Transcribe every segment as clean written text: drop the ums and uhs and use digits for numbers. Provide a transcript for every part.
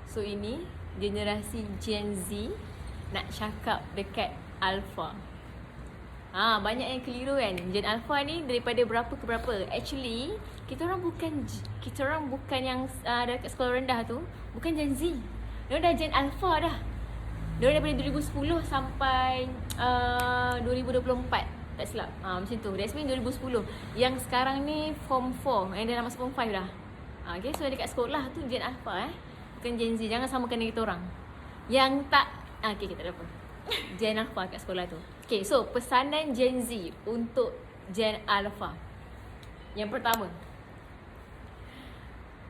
So ini generasi Gen Z nak cakap dekat Alpha. Banyak yang keliru kan. Gen Alpha ni daripada berapa ke berapa. Actually, kita orang bukan yang dekat sekolah rendah tu, bukan Gen Z. Dia dah Gen Alpha dah. Dia daripada 2010 sampai 2024. Tak silap. Macam tu. That's mean 2010. Yang sekarang ni form 4, yang dah nak masuk form 5 dah. Okay, so dekat sekolah tu Gen Alpha bukan Gen Z. Jangan samakan dengan kita orang. Yang tak okay, tak ada apa. Gen Alpha kat sekolah tu. Okay, so pesanan Gen Z untuk Gen Alpha. Yang pertama,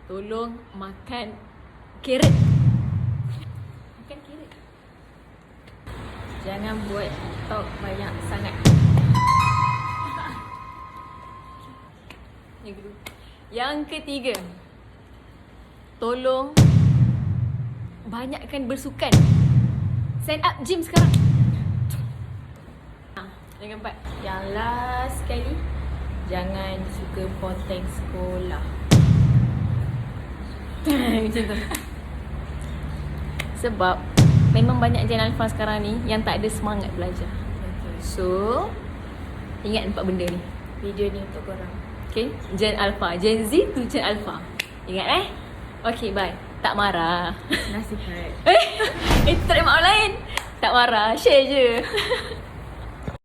tolong makan carrot. Makan carrot. Jangan buat talk banyak sangat. Yang ketiga, tolong banyakkan bersukan. Stand up gym sekarang. Yang keempat, yang last sekali, jangan suka ponteng sekolah. Macam tu. Sebab memang banyak Gen Alpha sekarang ni yang tak ada semangat belajar. So ingat 4 benda ni. Video ni untuk korang. Okay, Gen Alpha, Gen Z tu Gen Alpha. Ingat Okay, bye. Tak marah. Nasihat. Itu tak ada maaf lain. Tak marah, share je.